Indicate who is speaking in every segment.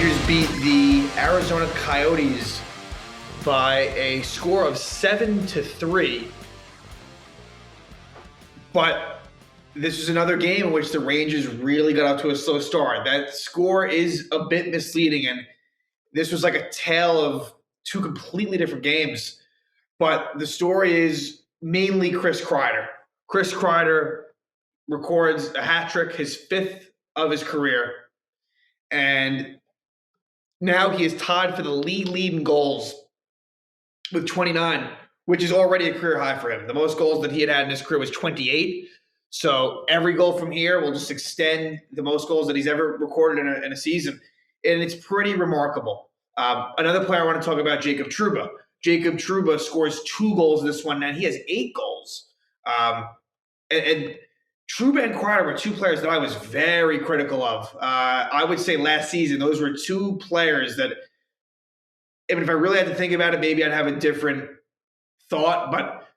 Speaker 1: Rangers beat the Arizona Coyotes by a score of 7-3. But this was another game in which the Rangers really got out to a slow start. That score is a bit misleading, and this was like a tale of two completely different games. But the story is mainly Chris Kreider. Chris Kreider records a hat trick, his fifth of his career. And now he is tied for the league in goals with 29, which is already a career high for him. The most goals that he had in his career was 28. So every goal from here will just extend the most goals that he's ever recorded in a season. And it's pretty remarkable. Another player I want to talk about, Jacob Trouba. Jacob Trouba scores 2 goals in this one. Now he has 8 goals. And Trouba and Kreider were 2 players that I was very critical of. I would say last season, those were 2 players that, if I really had to think about it, maybe I'd have a different thought. But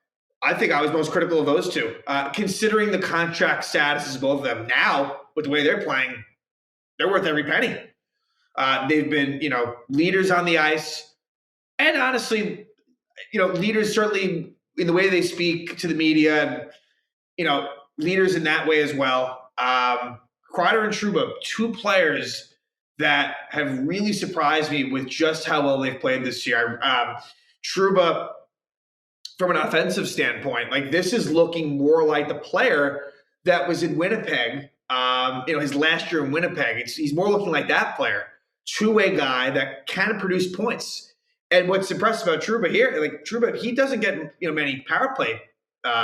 Speaker 1: I think I was most critical of those 2. Considering the contract statuses of both of them, now, with the way they're playing, they're worth every penny. They've been, leaders on the ice. And honestly, leaders certainly in the way they speak to the media and, leaders in that way as well. Kreider and Trouba, 2 players that have really surprised me with just how well they've played this year. Trouba, from an offensive standpoint, this is looking more like the player that was in Winnipeg, his last year in Winnipeg. He's more looking like that player, two-way guy that can produce points. And what's impressive about Trouba here, Trouba, he doesn't get many power play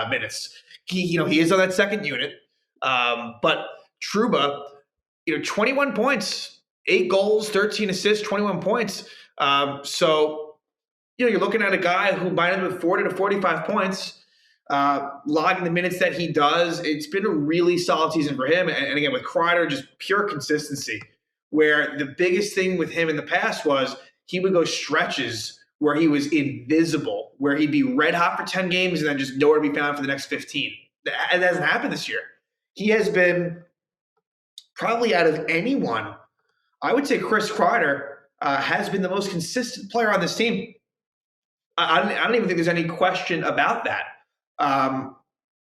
Speaker 1: minutes. He is on that second unit, but Trouba, 21 points, 8 goals, 13 assists, 21 points. So you're looking at a guy who might have been 40 to 45 points, logging the minutes that he does. It's been a really solid season for him. And again, with Kreider, just pure consistency, where the biggest thing with him in the past was he would go stretches where he was invisible, where he'd be red hot for 10 games and then just nowhere to be found for the next 15. And that hasn't happened this year. He has been probably out of anyone, I would say Chris Kreider has been the most consistent player on this team. I don't even think there's any question about that.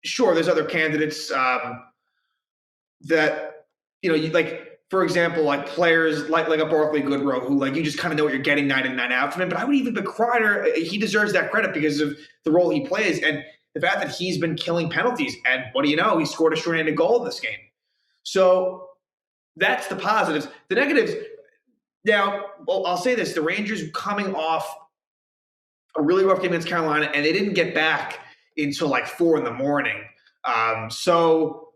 Speaker 1: Sure, there's other candidates that, for example, players like a Barclay Goodrow, who you just kind of know what you're getting night in, night out from him. But I would even put Kreider, he deserves that credit because of the role he plays and the fact that he's been killing penalties. And what do you know? He scored a short-handed goal in this game. So that's the positives. The negatives, now, I'll say this. The Rangers coming off a really rough game against Carolina, and they didn't get back until 4 a.m. So,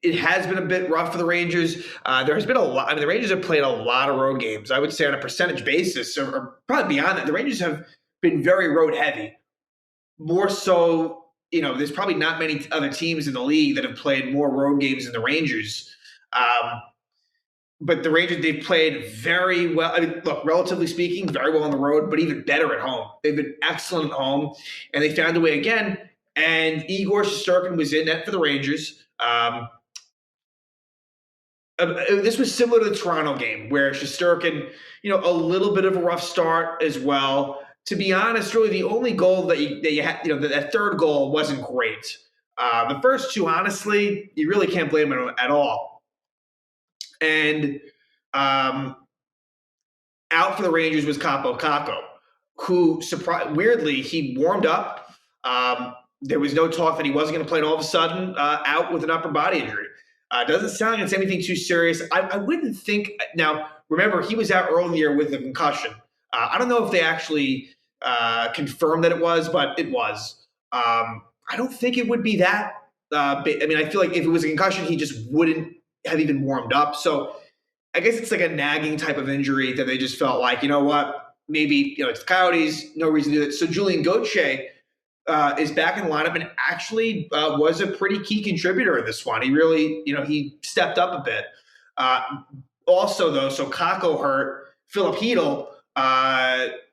Speaker 1: it has been a bit rough for the Rangers. There has been a lot. The Rangers have played a lot of road games. I would say on a percentage basis, or probably beyond that, the Rangers have been very road heavy. More so, there's probably not many other teams in the league that have played more road games than the Rangers. But the Rangers, they've played very well. Look, relatively speaking, very well on the road, but even better at home. They've been excellent at home, and they found a way again. And Igor Shesterkin was in net for the Rangers. This was similar to the Toronto game, where Shesterkin, a little bit of a rough start as well. To be honest, really, the only goal that you had, that third goal wasn't great. The first 2, honestly, you really can't blame him at all. And out for the Rangers was Kako, who weirdly, he warmed up. There was no talk that he wasn't going to play, and all of a sudden, out with an upper body injury. Doesn't sound like it's anything too serious. I wouldn't think. Now, remember, he was out earlier with a concussion. I don't know if they actually confirmed that it was, but it was. I don't think it would be that big. I feel like if it was a concussion, he just wouldn't have even warmed up. So I guess it's like a nagging type of injury that they just felt like, maybe, it's the Coyotes, no reason to do that. So Julian Gautier is back in the lineup and actually was a pretty key contributor in this one. He really, he stepped up a bit. Also, though, so Kako hurt. Philip Hedl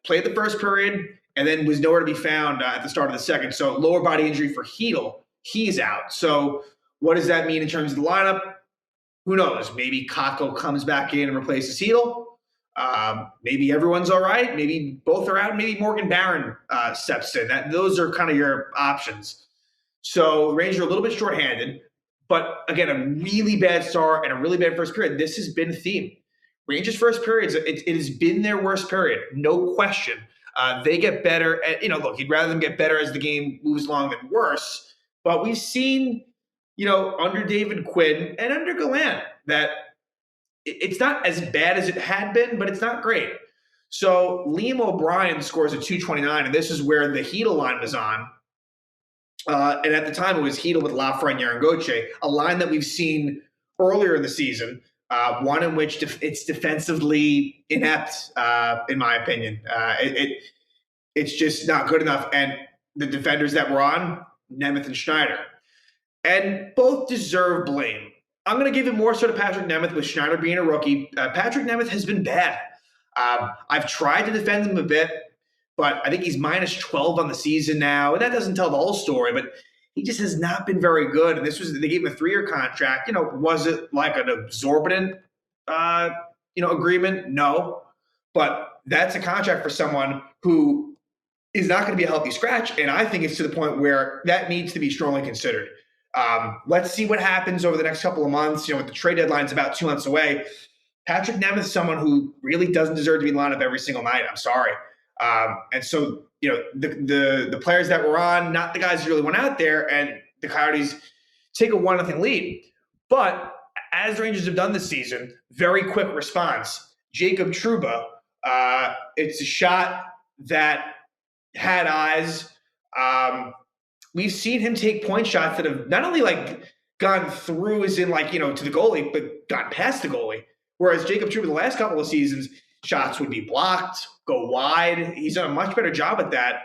Speaker 1: played the first period and then was nowhere to be found at the start of the second. So lower body injury for Hedl. He's out. So what does that mean in terms of the lineup? who knows? Maybe Kako comes back in and replaces Heedle. Maybe everyone's all right. Maybe both are out. Maybe Morgan Barron steps in. Those are kind of your options. So the Rangers are a little bit shorthanded. But again, a really bad start and a really bad first period. This has been a theme. Rangers' first periods, it has been their worst period, no question. They get better. Look, you'd rather them get better as the game moves along than worse. But we've seen, under David Quinn and under Gallant that it's not as bad as it had been, but it's not great. So Liam O'Brien scores a 229, and this is where the Heedle line was on. And at the time, it was Heedle with Lafreniere and Gautier, a line that we've seen earlier in the season, one in which it's defensively inept, in my opinion. It's just not good enough. And the defenders that were on, Nemeth and Schneider. And both deserve blame. I'm going to give it more so to Patrick Nemeth with Schneider being a rookie. Patrick Nemeth has been bad. I've tried to defend him a bit, but I think he's minus 12 on the season now. And that doesn't tell the whole story, but he just has not been very good. And they gave him a 3-year contract. Was it like an exorbitant, agreement? No. But that's a contract for someone who is not going to be a healthy scratch. And I think it's to the point where that needs to be strongly considered. Let's see what happens over the next couple of months. With the trade deadline's about 2 months away, Patrick Nemeth is someone who really doesn't deserve to be in the lineup every single night. I'm sorry. And so, the players that were on, not the guys who really went out there, and the Coyotes take a 1-0 lead. But as the Rangers have done this season, very quick response. Jacob Trouba, it's a shot that had eyes. We've seen him take point shots that have not only gone through as in to the goalie, but gone past the goalie. Whereas Jacob Trouba the last couple of seasons, shots would be blocked, go wide. He's done a much better job at that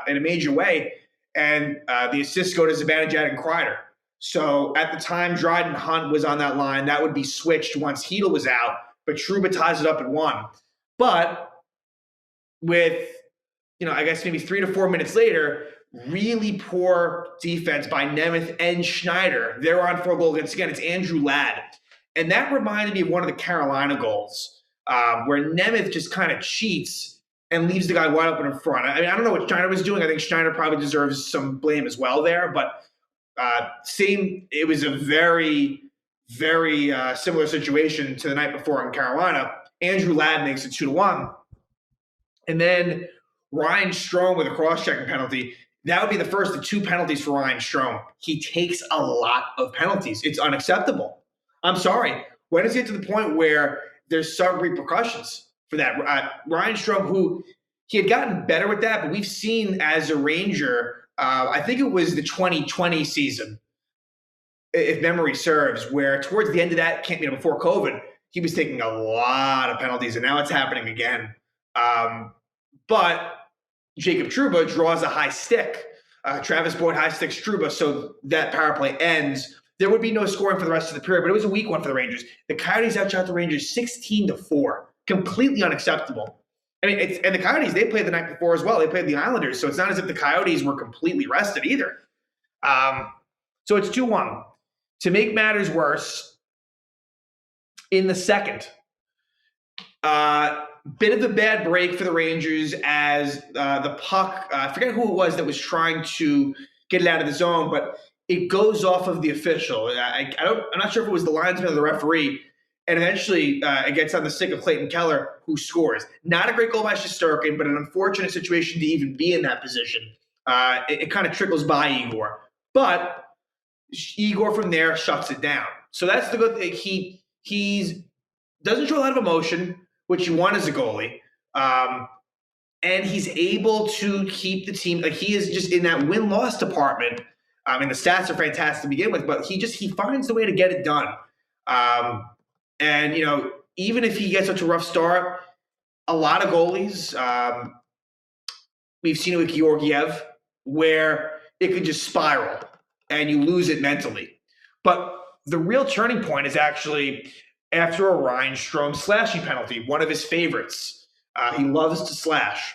Speaker 1: in a major way. And the assists go to Zibanejad and Kreider. So at the time Dryden Hunt was on that line, that would be switched once Heedle was out. But Trouba ties it up at 1. But with, I guess maybe 3 to 4 minutes later, really poor defense by Nemeth and Schneider. They're on for a goal against, again, it's Andrew Ladd. And that reminded me of one of the Carolina goals where Nemeth just kind of cheats and leaves the guy wide open in front. I don't know what Schneider was doing. I think Schneider probably deserves some blame as well there. But it was a very, very similar situation to the night before in Carolina. Andrew Ladd makes it 2-1. And then Ryan Strome with a cross-checking penalty. That would be the first of 2 penalties for Ryan Strome. He takes a lot of penalties. It's unacceptable. I'm sorry. When does it get to the point where there's some repercussions for that? Ryan Strome, who he had gotten better with that, but we've seen as a Ranger, I think it was the 2020 season, if memory serves, where towards the end of that, before COVID, he was taking a lot of penalties, and now it's happening again. But Jacob Trouba draws a high stick. Travis Boyd high sticks Trouba, so that power play ends. There would be no scoring for the rest of the period, but it was a weak one for the Rangers. The Coyotes outshot the Rangers 16-4. Completely unacceptable. And the Coyotes, they played the night before as well. They played the Islanders, so it's not as if the Coyotes were completely rested either. So it's 2-1. To make matters worse, in the second, bit of a bad break for the Rangers as the puck, I forget who it was that was trying to get it out of the zone, but it goes off of the official. I'm not sure if it was the linesman or the referee, and eventually it gets on the stick of Clayton Keller, who scores. Not a great goal by Shesterkin, but an unfortunate situation to even be in that position. It kind of trickles by Igor. But Igor from there shuts it down. So that's the good thing. He doesn't show a lot of emotion, which you want as a goalie. And he's able to keep the team. He is just in that win-loss department. The stats are fantastic to begin with, but he finds the way to get it done. And even if he gets such a rough start, a lot of goalies, we've seen it with Georgiev, where it could just spiral and you lose it mentally. But the real turning point is actually after a Ryan Strome slashing penalty, one of his favorites. He loves to slash.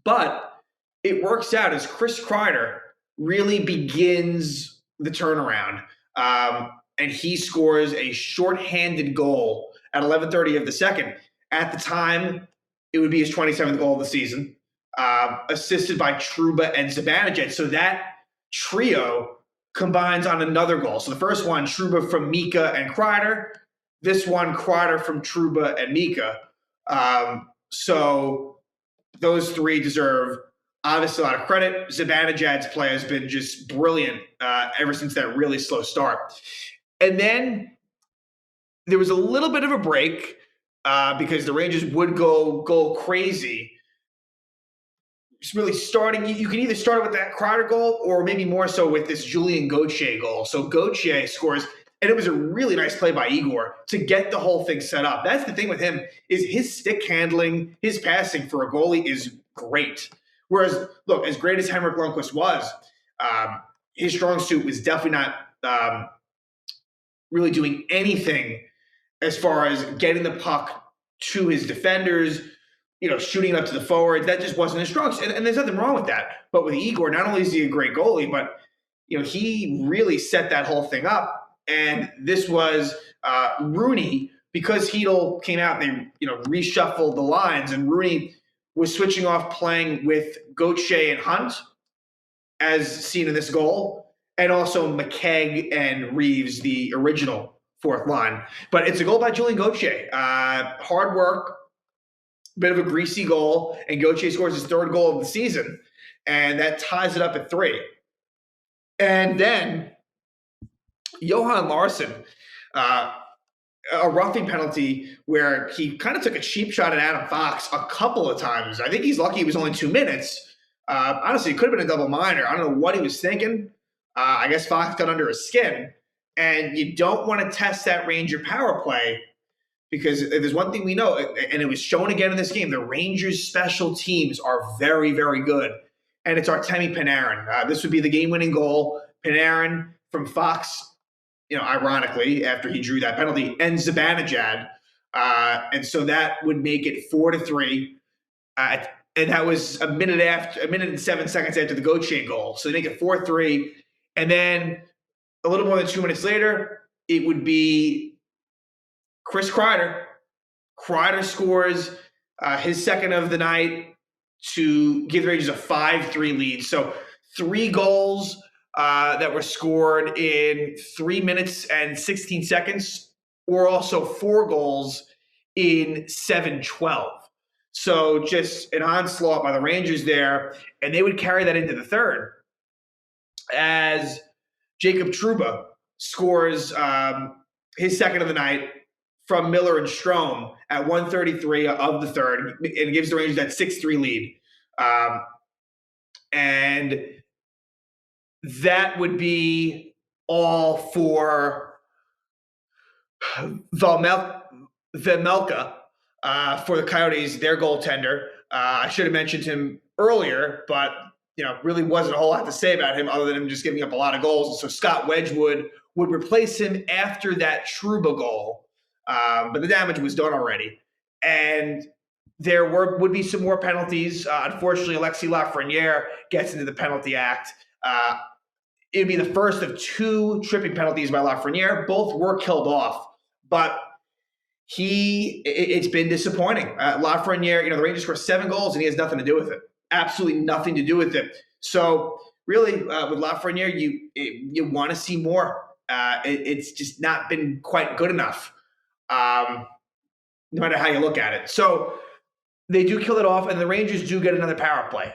Speaker 1: But it works out as Chris Kreider really begins the turnaround. and he scores a shorthanded goal at 11:30 of the second. At the time, it would be his 27th goal of the season, assisted by Trouba and Zibanejad. So that trio combines on another goal. So the first one, Trouba from Mika and Kreider. This one, Kreider from Trouba and Mika. So those three deserve obviously a lot of credit. Zibanejad's play has been just brilliant ever since that really slow start. And then there was a little bit of a break because the Rangers would go crazy. Just really starting, you can either start with that Kreider goal or maybe more so with this Julian Gautier goal. So Gautier scores, and it was a really nice play by Igor to get the whole thing set up. That's the thing with him, is his stick handling, his passing for a goalie is great. Whereas, look, as great as Henrik Lundqvist was, his strong suit was definitely not really doing anything as far as getting the puck to his defenders, shooting up to the forwards. That just wasn't his strong suit. And there's nothing wrong with that. But with Igor, not only is he a great goalie, but he really set that whole thing up. And this was Rooney, because Hedl came out, they reshuffled the lines, and Rooney was switching off playing with Gauthier and Hunt, as seen in this goal, and also McKegg and Reeves, the original fourth line. But it's a goal by Julian Gautier. Hard work, bit of a greasy goal, and Gauthier scores his third goal of the season, and that ties it up at 3. And then Johan Larsson, a roughing penalty where he kind of took a cheap shot at Adam Fox a couple of times. I think he's lucky it was only 2 minutes. Honestly, it could have been a double minor. I don't know what he was thinking. I guess Fox got under his skin. And you don't want to test that Ranger power play, because there's one thing we know, and it was shown again in this game, the Rangers' special teams are very, very good. And it's Artemi Panarin. This would be the game-winning goal. Panarin from Fox, ironically, after he drew that penalty, and Zibanejad. And so that would make it 4-3. And that was a minute and 7 seconds after the Gauthier goal. So they make it 4-3. And then a little more than 2 minutes later, it would be Chris Kreider. Kreider scores his second of the night to give the Rangers a 5-3 lead. So 3 goals that were scored in 3 minutes and 16 seconds, or also 4 goals in 7:12. So just an onslaught by the Rangers there, and they would carry that into the third as Jacob Trouba scores his second of the night from Miller and Strome at 1:33 of the third, and gives the Rangers that 6-3 lead. And that would be all for Vejmelka for the Coyotes, their goaltender. I should have mentioned him earlier, but really wasn't a whole lot to say about him other than him just giving up a lot of goals. And so Scott Wedgwood would replace him after that Trouba goal, but the damage was done already. And there would be some more penalties. Unfortunately, Alexis Lafreniere gets into the penalty act. It would be the first of 2 tripping penalties by Lafreniere. Both were killed off, but it's been disappointing. Lafreniere, the Rangers scored 7 goals and he has nothing to do with it. Absolutely nothing to do with it. So really, with Lafreniere, you want to see more. It's just not been quite good enough, no matter how you look at it. So they do kill it off, and the Rangers do get another power play.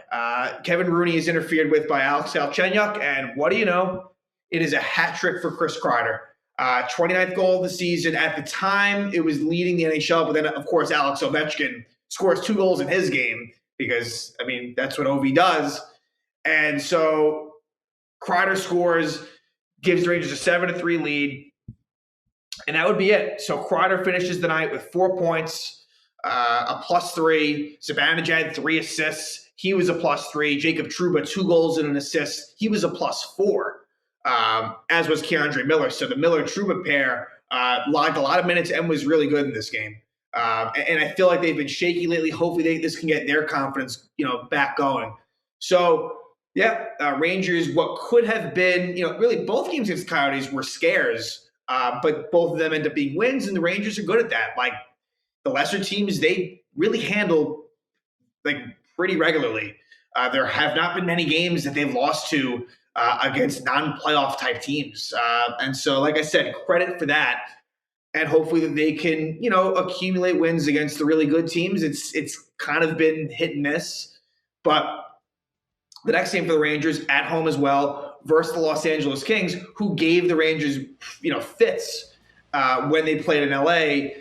Speaker 1: Kevin Rooney is interfered with by Alex Galchenyuk, and what do you know? It is a hat trick for Chris Kreider. 29th goal of the season. At the time, it was leading the NHL, but then, of course, Alex Ovechkin scores 2 goals in his game because, that's what Ovi does. And so Kreider scores, gives the Rangers a 7-3 lead, and that would be it. So Kreider finishes the night with 4 points, a +3. Zibanejad, 3 assists. He was a +3. Jacob Trouba, 2 goals and an assist. He was a +4. As was Keandre Miller. So the Miller-Trouba pair logged a lot of minutes and was really good in this game. And I feel like they've been shaky lately. Hopefully this can get their confidence, back going. So, Rangers, what could have been, really both games against the Coyotes were scares but both of them end up being wins, and the Rangers are good at that. Like the lesser teams, they really handle like pretty regularly. There have not been many games that they've lost to against non-playoff type teams, and so, like I said, credit for that. And hopefully that they can, accumulate wins against the really good teams. It's kind of been hit and miss, but the next game for the Rangers at home as well versus the Los Angeles Kings, who gave the Rangers, fits when they played in LA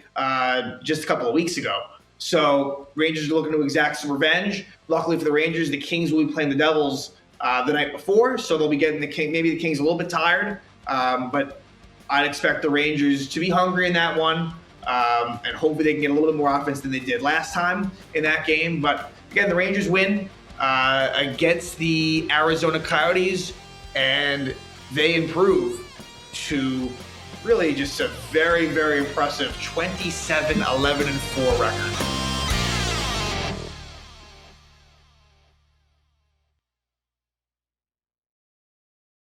Speaker 1: just a couple of weeks ago. So Rangers are looking to exact some revenge. Luckily for the Rangers, the Kings will be playing the Devils the night before, so they'll be getting maybe the Kings a little bit tired, but I'd expect the Rangers to be hungry in that one, and hopefully they can get a little bit more offense than they did last time in that game. But again, the Rangers win against the Arizona Coyotes, and they improve to really just a very, very impressive 27-11-4 record.